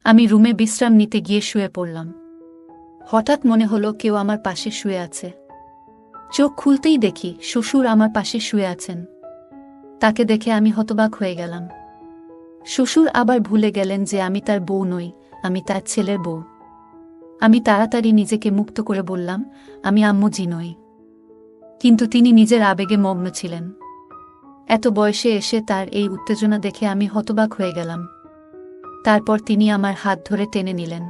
আমি রুমে বিশ্রাম নিতে গিয়ে শুয়ে পড়লাম। হঠাৎ মনে হলো কেউ আমার পাশে শুয়ে আছে। চোখ খুলতেই দেখি শ্বশুর আমার পাশে শুয়ে আছেন। তাকে দেখে আমি হতবাক হয়ে গেলাম। শ্বশুর আবার ভুলে গেলেন যে আমি তার বউ নই, আমি তার ছেলের বউ। আমি তাড়াতাড়ি নিজেকে মুক্ত করে বললাম, আমি আম্মুজি নই। কিন্তু তিনি নিজের আবেগে মগ্ন ছিলেন। এত বয়সে এসে তার এই উত্তেজনা দেখে আমি হতবাক হয়ে গেলাম। তারপর তিনি আমার হাত ধরে টেনে নিলেন।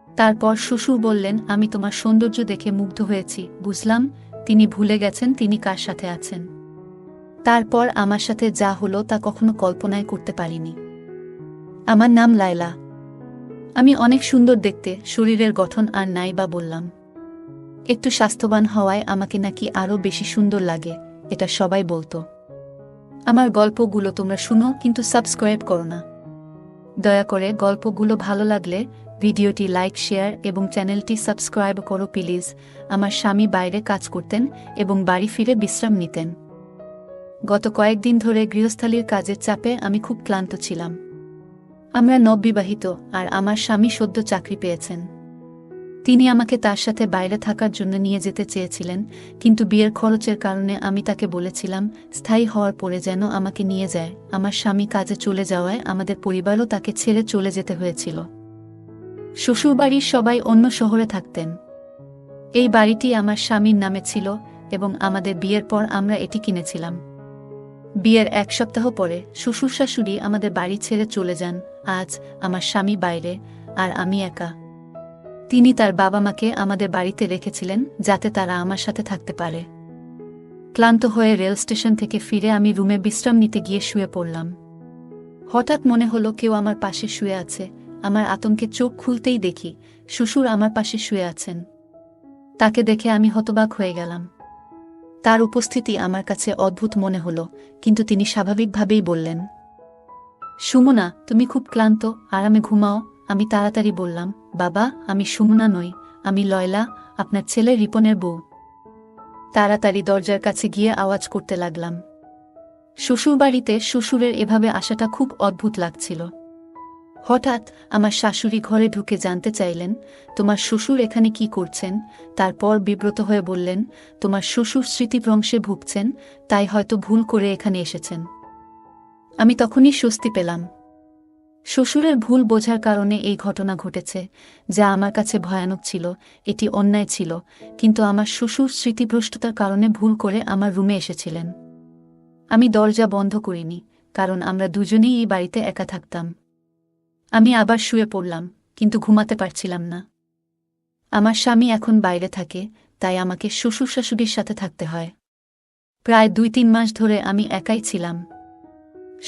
তারপর শ্বশুর বললেন, আমি তোমার সৌন্দর্য দেখে মুগ্ধ হয়েছি। বুঝলাম তিনি ভুলে গেছেন তিনি কার সাথে আছেন। তারপর আমার সাথে যা হলো তা কখনো কল্পনায় করতে পারিনি। আমার নাম লায়লা। আমি অনেক সুন্দর দেখতে, শরীরের গঠন আর নাই বা বললাম। একটু স্বাস্থ্যবান হওয়ায় আমাকে নাকি আরও বেশি সুন্দর লাগে, এটা সবাই বলতো। আমার গল্পগুলো তোমরা শুনো, কিন্তু সাবস্ক্রাইব করো না। দয়া করে গল্পগুলো ভালো লাগলে ভিডিওটি লাইক, শেয়ার এবং চ্যানেলটি সাবস্ক্রাইব করো প্লিজ। আমার স্বামী বাইরে কাজ করতেন এবং বাড়ি ফিরে বিশ্রাম নিতেন। গত কয়েকদিন ধরে গৃহস্থালির কাজের চাপে আমি খুব ক্লান্ত ছিলাম। আমরা নববিবাহিত আর আমার স্বামী সদ্য চাকরি পেয়েছেন। তিনি আমাকে তার সাথে বাইরে থাকার জন্য নিয়ে যেতে চেয়েছিলেন, কিন্তু বিয়ের খরচের কারণে আমি তাকে বলেছিলাম স্থায়ী হওয়ার পরে যেন আমাকে নিয়ে যায়। আমার স্বামী কাজে চলে যাওয়ায় আমাদের পরিবারও তাকে ছেড়ে চলে যেতে হয়েছিল। শ্বশুরবাড়ির সবাই অন্য শহরে থাকতেন। এই বাড়িটি আমার স্বামীর নামে ছিল এবং আমাদের বিয়ের পর আমরা এটি কিনেছিলাম। বিয়ের এক সপ্তাহ পরে শ্বশুর শাশুড়ি আমাদের বাড়ি ছেড়ে চলে যান। আজ আমার স্বামী বাইরে আর আমি একা। তিনি তার বাবা মাকে আমাদের বাড়িতে রেখেছিলেন যাতে তারা আমার সাথে থাকতে পারে। ক্লান্ত হয়ে রেল স্টেশন থেকে ফিরে আমি রুমে বিশ্রাম নিতে গিয়ে শুয়ে পড়লাম। হঠাৎ মনে হলো কেউ আমার পাশে শুয়ে আছে। আমার আতঙ্কে চোখ খুলতেই দেখি শ্বশুর আমার পাশে শুয়ে আছেন। তাকে দেখে আমি হতবাক হয়ে গেলাম। তার উপস্থিতি আমার কাছে অদ্ভুত মনে হলো, কিন্তু তিনি স্বাভাবিকভাবেই বললেন, সুমনা, তুমি খুব ক্লান্ত, আরামে ঘুমাও। আমি তাড়াতাড়ি বললাম, বাবা, আমি সুমনা নই, আমি লয়লা, আপনার ছেলে রিপনের বউ। তাড়াতাড়ি দরজার কাছে গিয়ে আওয়াজ করতে লাগলাম। শ্বশুরবাড়িতে শ্বশুরের এভাবে আসাটা খুব অদ্ভুত লাগছিল। হঠাৎ আমার শাশুড়ি ঘরে ঢুকে জানতে চাইলেন, তোমার শ্বশুর এখানে কি করছেন? তারপর বিব্রত হয়ে বললেন, তোমার শ্বশুর স্মৃতিভ্রংশে ভুগছেন, তাই হয়তো ভুল করে এখানে এসেছেন। আমি তখনই স্বস্তি পেলাম। শ্বশুরের ভুল বোঝার কারণে এই ঘটনা ঘটেছে, যা আমার কাছে ভয়ানক ছিল। এটি অন্যায় ছিল, কিন্তু আমার শ্বশুর স্মৃতিভ্রষ্টতার কারণে ভুল করে আমার রুমে এসেছিলেন। আমি দরজা বন্ধ করিনি, কারণ আমরা দুজনেই এই বাড়িতে একা থাকতাম। আমি আবার শুয়ে পড়লাম, কিন্তু ঘুমাতে পারছিলাম না। আমার স্বামী এখন বাইরে থাকে, তাই আমাকে শ্বশুর শাশুড়ির সাথে থাকতে হয়। প্রায় 2-3 মাস ধরে আমি একাই ছিলাম।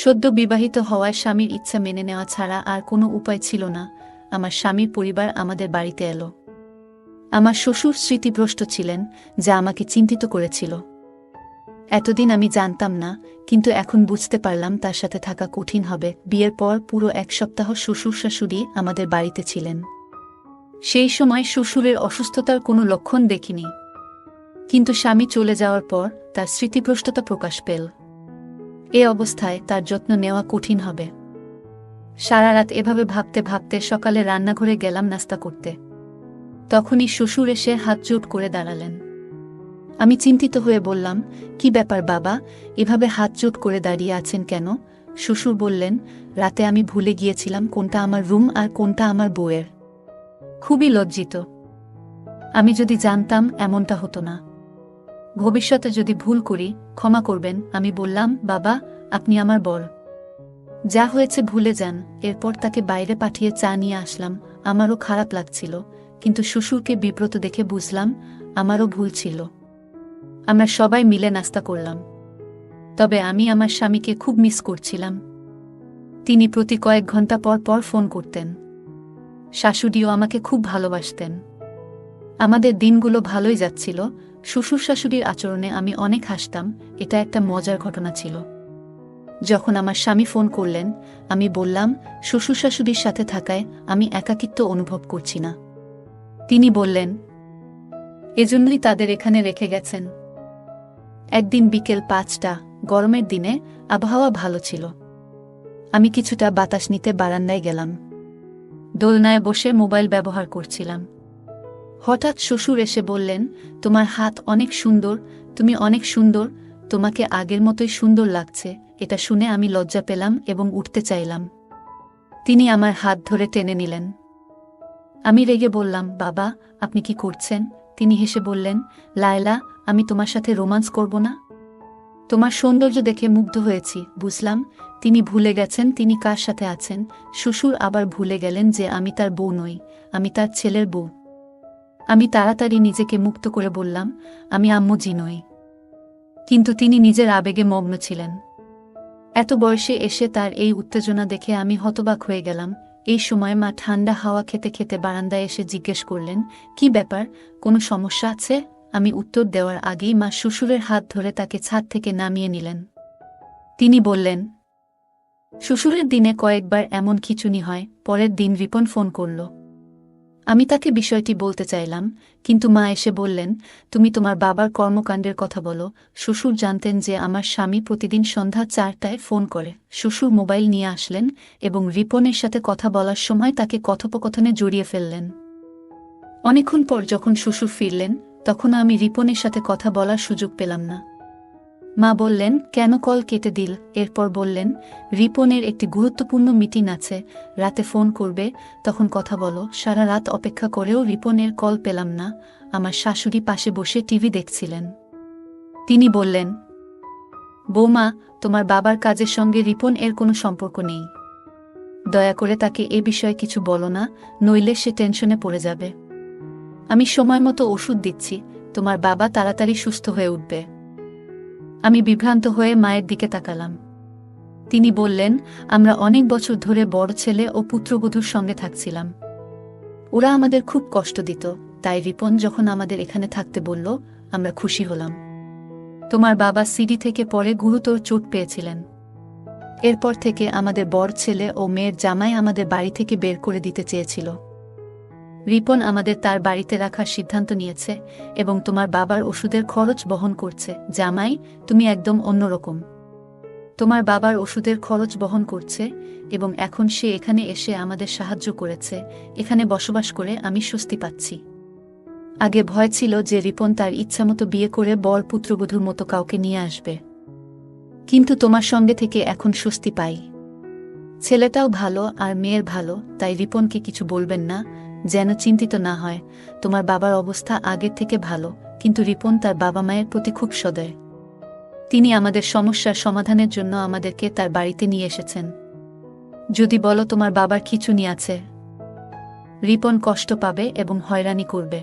সদ্য বিবাহিত হওয়ায় স্বামীর ইচ্ছা মেনে নেওয়া ছাড়া আর কোনো উপায় ছিল না। আমার স্বামীর পরিবার আমাদের বাড়িতে এলো। আমার শ্বশুর স্মৃতিভ্রষ্ট ছিলেন, যা আমাকে চিন্তিত করেছিল। এতদিন আমি জানতাম না, কিন্তু এখন বুঝতে পারলাম তার সাথে থাকা কঠিন হবে। বিয়ের পর পুরো 1 সপ্তাহ শ্বশুর শাশুড়ি আমাদের বাড়িতে ছিলেন। সেই সময় শ্বশুরের অসুস্থতার কোনো লক্ষণ দেখিনি, কিন্তু স্বামী চলে যাওয়ার পর তার স্মৃতিভ্রষ্টতা প্রকাশ পেল। এ অবস্থায় তার যত্ন নেওয়া কঠিন হবে। সারা রাত এভাবে ভাবতে ভাবতে সকালে রান্নাঘরে গেলাম নাস্তা করতে। তখনই শ্বশুর এসে হাত জোট করে দাঁড়ালেন। আমি চিন্তিত হয়ে বললাম, কি ব্যাপার বাবা, এভাবে হাত জোট করে দাঁড়িয়ে আছেন কেন? শ্বশুর বললেন, রাতে আমি ভুলে গিয়েছিলাম কোনটা আমার রুম আর কোনটা আমার বউয়ের। খুবই লজ্জিত। আমি যদি জানতাম এমনটা হতো না। ভবিষ্যতে যদি ভুল করি ক্ষমা করবেন। আমি বললাম, বাবা, আপনি আমার বর। যা হয়েছে ভুলে যান। এরপর তাকে বাইরে পাঠিয়ে চা নিয়ে আসলাম। আমারও খারাপ লাগছিল, কিন্তু শ্বশুরকে বিব্রত দেখে বুঝলাম আমারও ভুল ছিল। আমরা সবাই মিলে নাস্তা করলাম। তবে আমি আমার স্বামীকে খুব মিস করছিলাম। তিনি প্রতি কয়েক ঘন্টা পর পর ফোন করতেন। শাশুড়িও আমাকে খুব ভালোবাসতেন। আমাদের দিনগুলো ভালোই যাচ্ছিল। শ্বশুর শাশুড়ির আচরণে আমি অনেক হাসতাম। এটা একটা মজার ঘটনা ছিল। যখন আমার স্বামী ফোন করলেন, আমি বললাম, শ্বশুর শাশুড়ির সাথে থাকায় আমি একাকিত্ব অনুভব করছি না। তিনি বললেন, এজন্যই তাদের এখানে রেখে গেছেন। একদিন বিকেল 5টা, গরমের দিনে আবহাওয়া ভালো ছিল। আমি কিছুটা বাতাস নিতে বারান্দায় গেলাম। দোলনায় বসে মোবাইল ব্যবহার করছিলাম। হঠাৎ শ্বশুর এসে বললেন, তোমার হাত অনেক সুন্দর, তুমি অনেক সুন্দর, তোমাকে আগের মতোই সুন্দর লাগছে। এটা শুনে আমি লজ্জা পেলাম এবং উঠতে চাইলাম। তিনি আমার হাত ধরে টেনে নিলেন। আমি রেগে বললাম, বাবা, আপনি কি করছেন? তিনি হেসে বললেন, লায়লা, আমি তোমার সাথে রোমান্স করব না? তোমার সৌন্দর্য দেখে মুগ্ধ হয়েছি। বুঝলাম তিনি ভুলে গেছেন তিনি কার সাথে আছেন। শ্বশুর আবার ভুলে গেলেন যে আমি তার বউ নই, আমি তার ছেলের বউ। আমি তাড়াতাড়ি নিজেকে মুক্ত করে বললাম, আমি আম্মু জি নই। কিন্তু তিনি নিজের আবেগে মগ্ন ছিলেন। এত বয়সে এসে তার এই উত্তেজনা দেখে আমি হতবাক হয়ে গেলাম। এই সময় মা ঠান্ডা হাওয়া খেতে খেতে বারান্দায় এসে জিজ্ঞেস করলেন, কি ব্যাপার, কোনো সমস্যা আছে? আমি উত্তর দেওয়ার আগেই মা শ্বশুরের হাত ধরে তাকে ছাদ থেকে নামিয়ে নিলেন। তিনি বললেন, শ্বশুরের দিনে কয়েকবার এমন খিঁচুনি হয়। পরের দিন রিপন ফোন করল। আমি তাকে বিষয়টি বলতে চাইলাম, কিন্তু মা এসে বললেন, তুমি তোমার বাবার কর্মকাণ্ডের কথা বলো। শ্বশুর জানতেন যে আমার স্বামী প্রতিদিন সন্ধ্যা 4টায় ফোন করে। শ্বশুর মোবাইল নিয়ে আসলেন এবং রিপনের সাথে কথা বলার সময় তাকে কথোপকথনে জড়িয়ে ফেললেন। অনেকক্ষণ পর যখন শ্বশুর ফিরলেন, তখন আমি রিপনের সাথে কথা বলার সুযোগ পেলাম না। মা বললেন, কেন কল কেটে দিল? এরপর বললেন, রিপনের একটি গুরুত্বপূর্ণ মিটিং আছে, রাতে ফোন করবে, তখন কথা বলো। সারা রাত অপেক্ষা করেও রিপনের কল পেলাম না। আমার শাশুড়ি পাশে বসে টিভি দেখছিলেন। তিনি বললেন, বৌমা, তোমার বাবার কাজের সঙ্গে রিপন এর কোনো সম্পর্ক নেই। দয়া করে তাকে এ বিষয়ে কিছু বলো না, নইলে সে টেনশনে পড়ে যাবে। আমি সময় মতো ওষুধ দিচ্ছি, তোমার বাবা তাড়াতাড়ি সুস্থ হয়ে উঠবে। আমি বিভ্রান্ত হয়ে মায়ের দিকে তাকালাম। তিনি বললেন, আমরা অনেক বছর ধরে বড় ছেলে ও পুত্রবধূর সঙ্গে থাকছিলাম। ওরা আমাদের খুব কষ্ট দিত, তাই রিপন যখন আমাদের এখানে থাকতে বলল, আমরা খুশি হলাম। তোমার বাবা সিডি থেকে পরে গুরুতর চোট পেয়েছিলেন। এরপর থেকে আমাদের বড় ছেলে ও মেয়ের জামাই আমাদের বাড়ি থেকে বের করে দিতে চেয়েছিল। রিপন আমাদের তার বাড়িতে রাখার সিদ্ধান্ত নিয়েছে এবং তোমার বাবার ওষুধের খরচ বহন করছে। জামাই, তুমি একদম অন্যরকম। তোমার বাবার ওষুধের খরচ বহন করছে এবং এখন সে এখানে এসে আমাদের সাহায্য করেছে। এখানে বসবাস করে আমি স্বস্তি পাচ্ছি। আগে ভয় ছিল যে রিপন তার ইচ্ছামতো বিয়ে করে বর পুত্রবধূর মতো কাউকে নিয়ে আসবে, কিন্তু তোমার সঙ্গে থেকে এখন স্বস্তি পাই। ছেলেটাও ভালো আর মেয়ের ভালো, তাই রিপনকে কিছু বলবেন না, যেন চিন্তিত না হয়। তোমার বাবার অবস্থা আগের থেকে ভালো, কিন্তু রিপন তার বাবা মায়ের প্রতি খুব সদয়। তিনি আমাদের সমস্যার সমাধানের জন্য আমাদেরকে তার বাড়িতে নিয়ে এসেছেন। যদি বলো তোমার বাবার খিঁচুনি আছে, রিপন কষ্ট পাবে এবং হয়রানি করবে।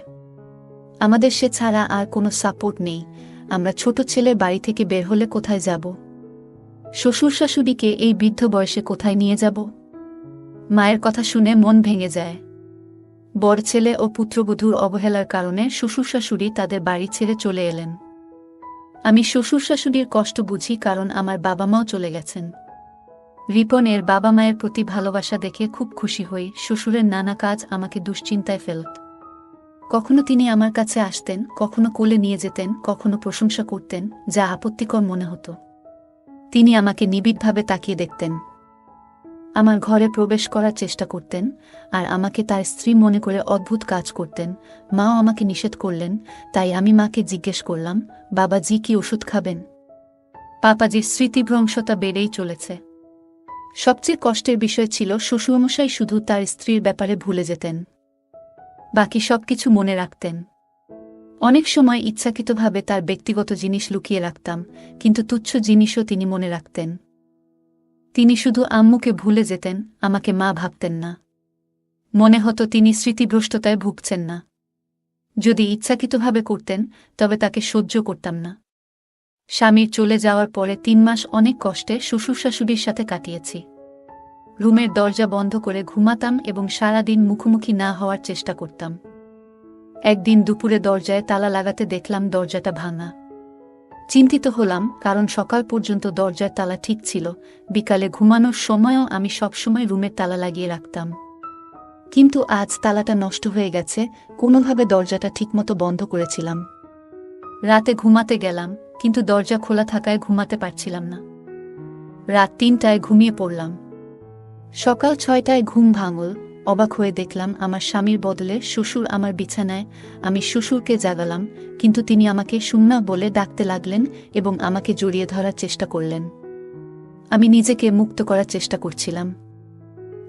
আমাদের সে ছাড়া আর কোনো সাপোর্ট নেই। আমরা ছোট ছেলের বাড়ি থেকে বের হলে কোথায় যাব? শ্বশুর শাশুড়িকে এই বৃদ্ধ বয়সে কোথায় নিয়ে যাব? মায়ের কথা শুনে মন ভেঙে যায়। বড় ছেলে ও পুত্রবধূর অবহেলার কারণে শ্বশুর শাশুড়ি তাদের বাড়ি ছেড়ে চলে এলেন। আমি শ্বশুর শাশুড়ির কষ্ট বুঝি, কারণ আমার বাবা মাও চলে গেছেন। রিপন এর বাবা মায়ের প্রতি ভালোবাসা দেখে খুব খুশি হই। শ্বশুরের নানা কাজ আমাকে দুশ্চিন্তায় ফেলত। কখনো তিনি আমার কাছে আসতেন, কখনো কোলে নিয়ে যেতেন, কখনো প্রশংসা করতেন, যা আপত্তিকর মনে হতো। তিনি আমাকে নিবিড়ভাবে তাকিয়ে দেখতেন, আমার ঘরে প্রবেশ করার চেষ্টা করতেন, আর আমাকে তার স্ত্রী মনে করে অদ্ভুত কাজ করতেন। মাও আমাকে নিষেধ করলেন, তাই আমি মাকে জিজ্ঞেস করলাম, বাবাজি কি ওষুধ খাবেন? পাপাজির স্মৃতিভ্রংশতা বেড়েই চলেছে। সবচেয়ে কষ্টের বিষয় ছিল শ্বশুরমশাই শুধু তার স্ত্রীর ব্যাপারে ভুলে যেতেন, বাকি সবকিছু মনে রাখতেন। অনেক সময় ইচ্ছাকৃতভাবে তার ব্যক্তিগত জিনিস লুকিয়ে রাখতাম, কিন্তু তুচ্ছ জিনিসও তিনি মনে রাখতেন। তিনি শুধু আম্মুকে ভুলে যেতেন, আমাকে মা ভাবতেন না। মনে হতো তিনি স্মৃতিভ্রষ্টতায় ভুগছেন না। যদি ইচ্ছাকৃতভাবে করতেন, তবে তাকে সহ্য করতাম না। স্বামীর চলে যাওয়ার পরে 3 মাস অনেক কষ্টে শ্বশুর শাশুড়ির সাথে কাটিয়েছি। রুমের দরজা বন্ধ করে ঘুমাতাম এবং সারাদিন মুখোমুখি না হওয়ার চেষ্টা করতাম। একদিন দুপুরে দরজায় তালা লাগাতে দেখলাম দরজাটা ভাঙা। চিন্তিত হলাম, কারণ সকাল পর্যন্ত দরজার তালা ঠিক ছিল। বিকালে ঘুমানোর সময়ও আমি সবসময় রুমের তালা লাগিয়ে রাখতাম, কিন্তু আজ তালাটা নষ্ট হয়ে গেছে। কোনোভাবে দরজাটা ঠিকমতো বন্ধ করেছিলাম। রাতে ঘুমাতে গেলাম, কিন্তু দরজা খোলা থাকায় ঘুমাতে পারছিলাম না। রাত 3টায় ঘুমিয়ে পড়লাম। সকাল 6টায় ঘুম ভাঙল। অবাক হয়ে দেখলাম আমার স্বামীর বদলে শ্বশুর আমার বিছানায়। আমি শ্বশুরকে জাগালাম, কিন্তু তিনি আমাকে সুন্না বলে ডাকতে লাগলেন এবং আমাকে জড়িয়ে ধরার চেষ্টা করলেন। আমি নিজেকে মুক্ত করার চেষ্টা করছিলাম।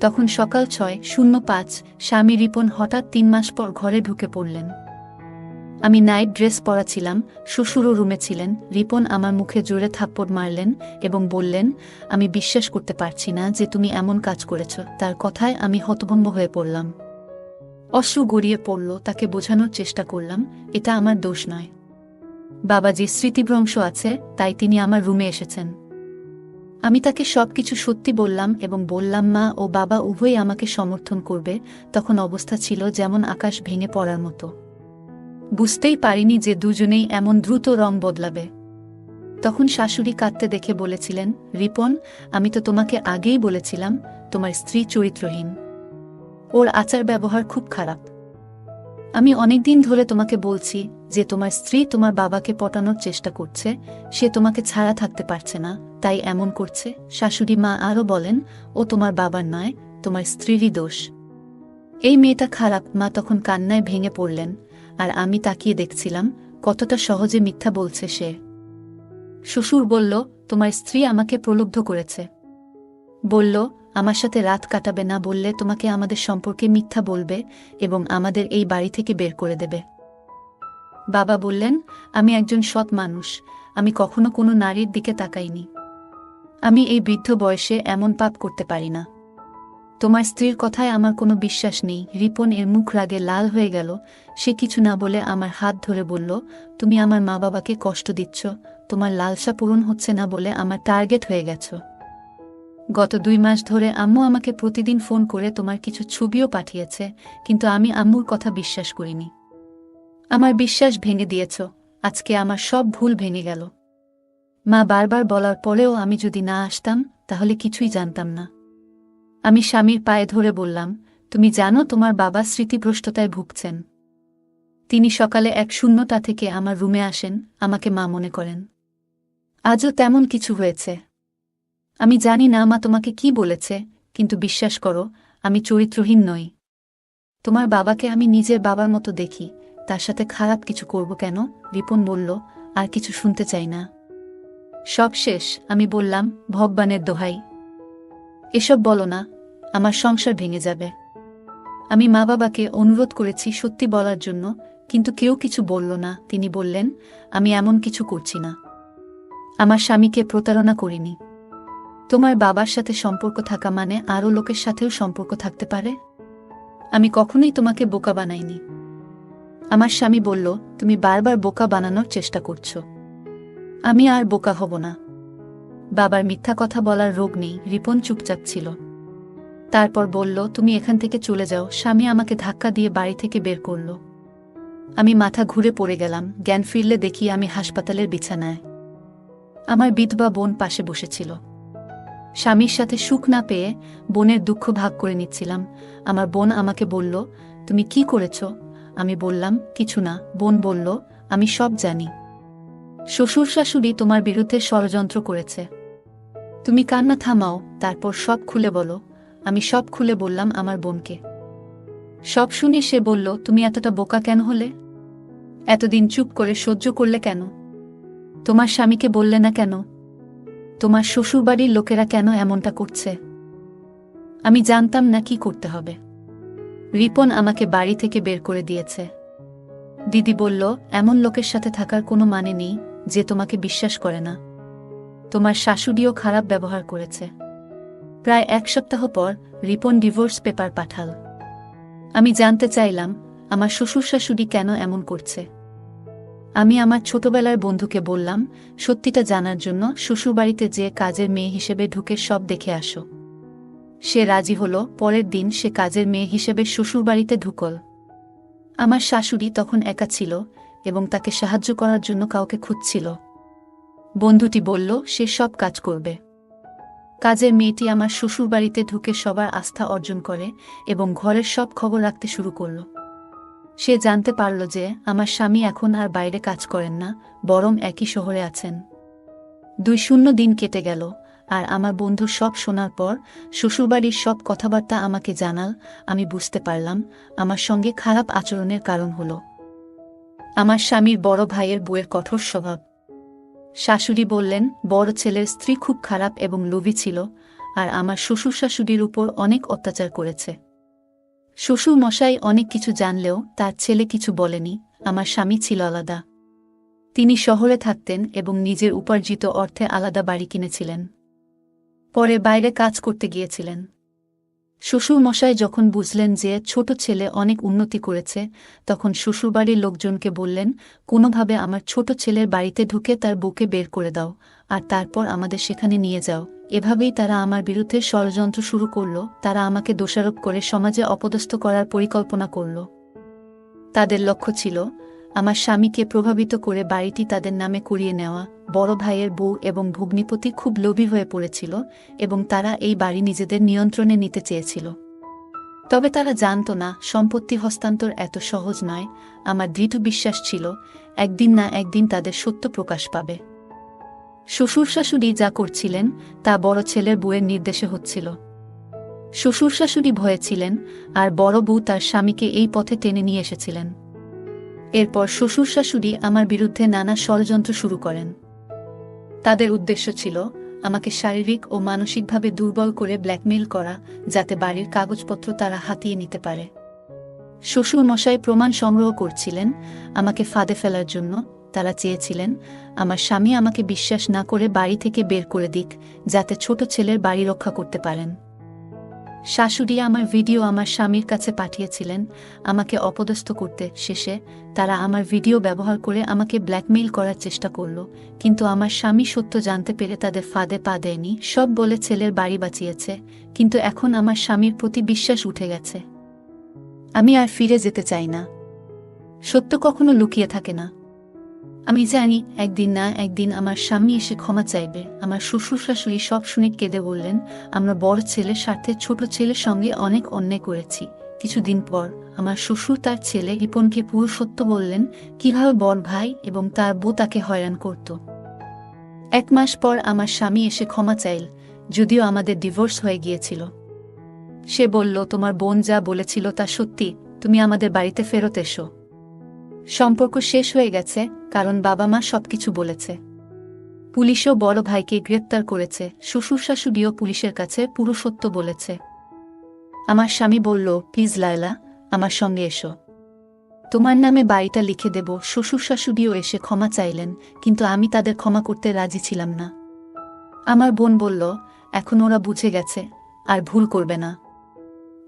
তখন সকাল 6:05, স্বামী রিপন হঠাৎ 3 মাস পর ঘরে ঢুকে পড়লেন। আমি নাইট ড্রেস পরা ছিলাম, শ্বশুরও রুমে ছিলেন। রিপন আমার মুখে জোরে থাপ্পড় মারলেন এবং বললেন, আমি বিশ্বাস করতে পারছি না যে তুমি এমন কাজ করেছ। তার কথায় আমি হতভম্ব হয়ে পড়লাম। অশ্রু গড়িয়ে পড়ল। তাকে বোঝানোর চেষ্টা করলাম, এটা আমার দোষ নয়। বাবাজির স্মৃতিভ্রংশ আছে, তাই তিনি আমার রুমে এসেছেন। আমি তাকে সবকিছু সত্যি বললাম এবং বললাম মা ও বাবা উভয়ই আমাকে সমর্থন করবে। তখন অবস্থা ছিল যেমন আকাশ ভেঙে পড়ার মতো। বুঝতেই পারিনি যে দুজনেই এমন দ্রুত রং বদলাবে। তখন শাশুড়ি কাঁদতে দেখে বলেছিলেন, রিপন, আমি তো তোমাকে আগেই বলেছিলাম তোমার স্ত্রী চরিত্রহীন। ওর আচার ব্যবহার খুব খারাপ। আমি অনেকদিন ধরে তোমাকে বলছি যে তোমার স্ত্রী তোমার বাবাকে পটানোর চেষ্টা করছে, সে তোমাকে ছাড়া থাকতে পারছে না, তাই এমন করছে। শাশুড়ি মা আরও বলেন, ও তোমার বাবার নয়, তোমার স্ত্রীরই দোষ। এই মেয়েটা খারাপ। মা তখন কান্নায় ভেঙে পড়লেন, আর আমি তাকিয়ে দেখছিলাম কতটা সহজে মিথ্যা বলছে সে। শ্বশুর বলল, তোমার স্ত্রী আমাকে প্রলুব্ধ করেছে। বলল, আমার সাথে রাত কাটাবে না বললে তোমাকে আমাদের সম্পর্কে মিথ্যা বলবে এবং আমাদের এই বাড়ি থেকে বের করে দেবে। বাবা বললেন, আমি একজন সৎ মানুষ, আমি কখনো কোনো নারীর দিকে তাকাইনি। আমি এই বৃদ্ধ বয়সে এমন পাপ করতে পারি না। তোমার স্ত্রীর কথায় আমার কোনো বিশ্বাস নেই। রিপন এর মুখ রাগে লাল হয়ে গেল। সে কিছু না বলে আমার হাত ধরে বলল, তুমি আমার মা বাবাকে কষ্ট দিচ্ছ, তোমার লালসা পূরণ হচ্ছে না বলে আমার টার্গেট হয়ে গেছ। গত 2 মাস ধরে আম্মু আমাকে প্রতিদিন ফোন করে তোমার কিছু ছবিও পাঠিয়েছে, কিন্তু আমি আম্মুর কথা বিশ্বাস করিনি। আমার বিশ্বাস ভেঙে দিয়েছ। আজকে আমার সব ভুল ভেঙে গেল। মা বারবার বলার পরেও আমি যদি না আসতাম তাহলে কিছুই জানতাম না। আমি স্বামীর পায়ে ধরে বললাম, তুমি জানো তোমার বাবা স্মৃতিভ্রষ্টতায় ভুগছেন। তিনি সকালে এক শূন্যতা থেকে আমার রুমে আসেন, আমাকে মা মনে করেন। আজও তেমন কিছু হয়েছে। আমি জানি না মা তোমাকে কি বলেছে, কিন্তু বিশ্বাস করো, আমি চরিত্রহীন নই। তোমার বাবাকে আমি নিজের বাবার মতো দেখি, তার সাথে খারাপ কিছু করব কেন? রিপন বলল, আর কিছু শুনতে চাই না। সব শেষ। আমি বললাম, ভগবানের দোহাই, এসব বলো না, আমার সংসার ভেঙে যাবে। আমি মা বাবাকে অনুরোধ করেছি সত্যি বলার জন্য, কিন্তু কেউ কিছু বলল না। তিনি বললেন, আমি এমন কিছু করছি না। আমার স্বামীকে প্রতারণা করিনি। তোমার বাবার সাথে সম্পর্ক থাকা মানে আরও লোকের সাথেও সম্পর্ক থাকতে পারে। আমি কখনোই তোমাকে বোকা বানাইনি। আমার স্বামী বলল, তুমি বারবার বোকা বানানোর চেষ্টা করছো। আমি আর বোকা হব না। বাবার মিথ্যা কথা বলার রোগ নেই। রিপন চুপচাপ ছিল। তারপর বলল, তুমি এখান থেকে চলে যাও। স্বামী আমাকে ধাক্কা দিয়ে বাড়ি থেকে বের করল। আমি মাথা ঘুরে পড়ে গেলাম। জ্ঞান ফিরলে দেখি আমি হাসপাতালের বিছানায়। আমার বিধবা বোন পাশে বসেছিল। স্বামীর সাথে সুখ না পেয়ে বোনের দুঃখ ভাগ করে নিচ্ছিলাম। আমার বোন আমাকে বলল, তুমি কি করেছ? আমি বললাম, কিছু না। বোন বলল, আমি সব জানি। শ্বশুর শাশুড়ি তোমার বিরুদ্ধে ষড়যন্ত্র করেছে। তুমি কান্না থামাও, তারপর সব খুলে বলো। আমি সব খুলে বললাম আমার বোনকে। সব শুনে সে বলল, তুমি এতটা বোকা কেন হলে? এতদিন চুপ করে সহ্য করলে কেন? তোমার স্বামীকে বললে না কেন? তোমার শ্বশুরবাড়ির লোকেরা কেন এমনটা করছে? আমি জানতাম না কি করতে হবে। রিপন আমাকে বাড়ি থেকে বের করে দিয়েছে। দিদি বলল, এমন লোকের সাথে থাকার কোনো মানে নেই যে তোমাকে বিশ্বাস করে না। তোমার শাশুড়িও খারাপ ব্যবহার করেছে। প্রায় 1 সপ্তাহ পর রিপন ডিভোর্স পেপার পাঠাল। আমি জানতে চাইলাম আমার শ্বশুর শাশুড়ি কেন এমন করছে। আমি আমার ছোটবেলার বন্ধুকে বললাম, সত্যিটা জানার জন্য শ্বশুরবাড়িতে যে কাজের মেয়ে হিসেবে ঢুকে সব দেখে আসো। সে রাজি হলো। পরের দিন সে কাজের মেয়ে হিসেবে শ্বশুরবাড়িতে ঢুকল। আমার শাশুড়ি তখন একা ছিল এবং তাকে সাহায্য করার জন্য কাউকে খুঁজছিল। বন্ধুটি বলল, সে সব কাজ করবে। কাজের মেয়েটি আমার শ্বশুরবাড়িতে ঢুকে সবার আস্থা অর্জন করে এবং ঘরের সব খবর রাখতে শুরু করল। সে জানতে পারল যে আমার স্বামী এখন আর বাইরে কাজ করেন না, বরং একই শহরে আছেন। 2 শূন্য দিন কেটে গেল। আর আমার বন্ধু সব শোনার পর শ্বশুরবাড়ির সব কথাবার্তা আমাকে জানাল। আমি বুঝতে পারলাম আমার সঙ্গে খারাপ আচরণের কারণ হলো আমার স্বামীর বড় ভাইয়ের বউয়ের কঠোর স্বভাব। শাশুড়ি বললেন বড় ছেলের স্ত্রী খুব খারাপ এবং লোভী ছিল, আর আমার শ্বশুর শাশুড়ির উপর অনেক অত্যাচার করেছে। শ্বশুর মশাই অনেক কিছু জানলেও তার ছেলে কিছু বলেনি। আমার স্বামী ছিল আলাদা। তিনি শহরে থাকতেন এবং নিজের উপার্জিত অর্থে আলাদা বাড়ি কিনেছিলেন। পরে বাইরে কাজ করতে গিয়েছিলেন। শ্বশুর মশাই যখন বুঝলেন যে ছোট ছেলে অনেক উন্নতি করেছে, তখন শ্বশুরবাড়ির লোকজনকে বললেন, কোনোভাবে আমার ছোট ছেলের বাড়িতে ঢুকে তার বউকে বের করে দাও, আর তারপর আমাদের সেখানে নিয়ে যাও। এভাবেই তারা আমার বিরুদ্ধে ষড়যন্ত্র শুরু করল। তারা আমাকে দোষারোপ করে সমাজে অপদস্থ করার পরিকল্পনা করল। তাদের লক্ষ্য ছিল আমার স্বামীকে প্রভাবিত করে বাড়িটি তাদের নামে করিয়ে নেওয়া। বড় ভাইয়ের বউ এবং ভগ্নিপতি খুব লোভী হয়ে পড়েছিল এবং তারা এই বাড়ি নিজেদের নিয়ন্ত্রণে নিতে চেয়েছিল। তবে তারা জানত না সম্পত্তি হস্তান্তর এত সহজ নয়। আমার দৃঢ় বিশ্বাস ছিল একদিন না একদিন তাদের সত্য প্রকাশ পাবে। শ্বশুর শাশুড়ি যা করছিলেন তা বড় ছেলের বউয়ের নির্দেশে হচ্ছিল। শ্বশুর শাশুড়ি ভয়ে ছিলেন, আর বড় বউ তার স্বামীকে এই পথে টেনে নিয়ে এসেছিলেন। এরপর শ্বশুর শাশুড়ি আমার বিরুদ্ধে নানা ষড়যন্ত্র শুরু করেন। তাদের উদ্দেশ্য ছিল আমাকে শারীরিক ও মানসিকভাবে দুর্বল করে ব্ল্যাকমেইল করা, যাতে বাড়ির কাগজপত্র তারা হাতিয়ে নিতে পারে। শ্বশুর মশাই প্রমাণ সংগ্রহ করছিলেন আমাকে ফাঁদে ফেলার জন্য। তারা চেয়েছিলেন আমার স্বামী আমাকে বিশ্বাস না করে বাড়ি থেকে বের করে দিক, যাতে ছোট ছেলের বাড়ি রক্ষা করতে পারেন। শাশুড়ি আমার ভিডিও আমার স্বামীর কাছে পাঠিয়েছিলেন আমাকে অপদস্থ করতে। শেষে তারা আমার ভিডিও ব্যবহার করে আমাকে ব্ল্যাকমেইল করার চেষ্টা করল, কিন্তু আমার স্বামী সত্য জানতে পেরে তাদের ফাঁদে পা দেয়নি। সব বলে ছেলের বাড়ি বাঁচিয়েছে, কিন্তু এখন আমার স্বামীর প্রতি বিশ্বাস উঠে গেছে। আমি আর ফিরে যেতে চাই না। সত্য কখনো লুকিয়ে থাকে না। আমি জানি একদিন না একদিন আমার স্বামী এসে ক্ষমা চাইবে। আমার শ্বশুর শাশুড়ি সব শুনে কেঁদে বললেন, আমরা বড় ছেলের স্বার্থে ছোট ছেলের সঙ্গে অনেক অন্যায় করেছি। কিছুদিন পর আমার শ্বশুর তার ছেলে রিপনকে পুরো সত্য বললেন, কিভাবে বড় ভাই এবং তার বউ তাকে হয়রান করত। 1 মাস পর আমার স্বামী এসে ক্ষমা চাইল, যদিও আমাদের ডিভোর্স হয়ে গিয়েছিল। সে বলল, তোমার বোন যা বলেছিল তা সত্যি, তুমি আমাদের বাড়িতে ফেরত এসো। সম্পর্ক শেষ হয়ে গেছে, কারণ বাবা মা সবকিছু বলেছে। পুলিশও বড় ভাইকে গ্রেপ্তার করেছে। শ্বশুর শাশুড়িও পুলিশের কাছে পুরো সত্য বলেছে। আমার স্বামী বলল, প্লিজ লায়লা, আমার সঙ্গে এসো, তোমার নামে বাড়িটা লিখে দেব। শ্বশুর শাশুড়িও এসে ক্ষমা চাইলেন, কিন্তু আমি তাদের ক্ষমা করতে রাজি ছিলাম না। আমার বোন বলল, এখন ওরা বুঝে গেছে, আর ভুল করবে না।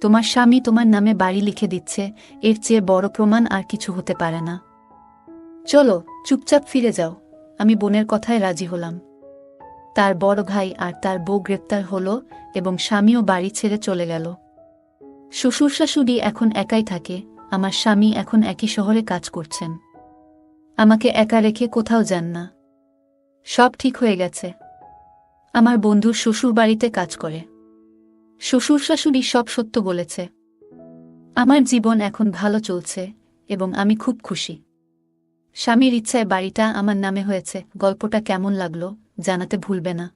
তোমার স্বামী তোমার নামে বাড়ি লিখে দিচ্ছে, এর চেয়ে বড় প্রমাণ আর কিছু হতে পারে না। চলো চুপচাপ ফিরে যাও। আমি বোনের কথায় রাজি হলাম। তার বড় ভাই আর তার বউ গ্রেপ্তার হলো এবং স্বামীও বাড়ি ছেড়ে চলে গেল। শ্বশুর শাশুড়ি এখন একাই থাকে। আমার স্বামী এখন একই শহরে কাজ করছেন। আমাকে একা রেখে কোথাও যান না। সব ঠিক হয়ে গেছে। আমার বন্ধু শ্বশুর বাড়িতে কাজ করে। শ্বশুর শাশুড়ি সব সত্য বলেছে। আমার জীবন এখন ভালো চলছে এবং আমি খুব খুশি। স্বামীর ইচ্ছায় বাড়িটা আমার নামে হয়েছে। গল্পটা কেমন লাগলো জানাতে ভুলবে না।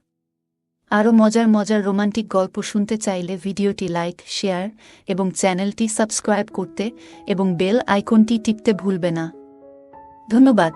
আরও মজার মজার রোমান্টিক গল্প শুনতে চাইলে ভিডিওটি লাইক, শেয়ার এবং চ্যানেলটি সাবস্ক্রাইব করতে এবং বেল আইকনটি টিপতে ভুলবে না। ধন্যবাদ।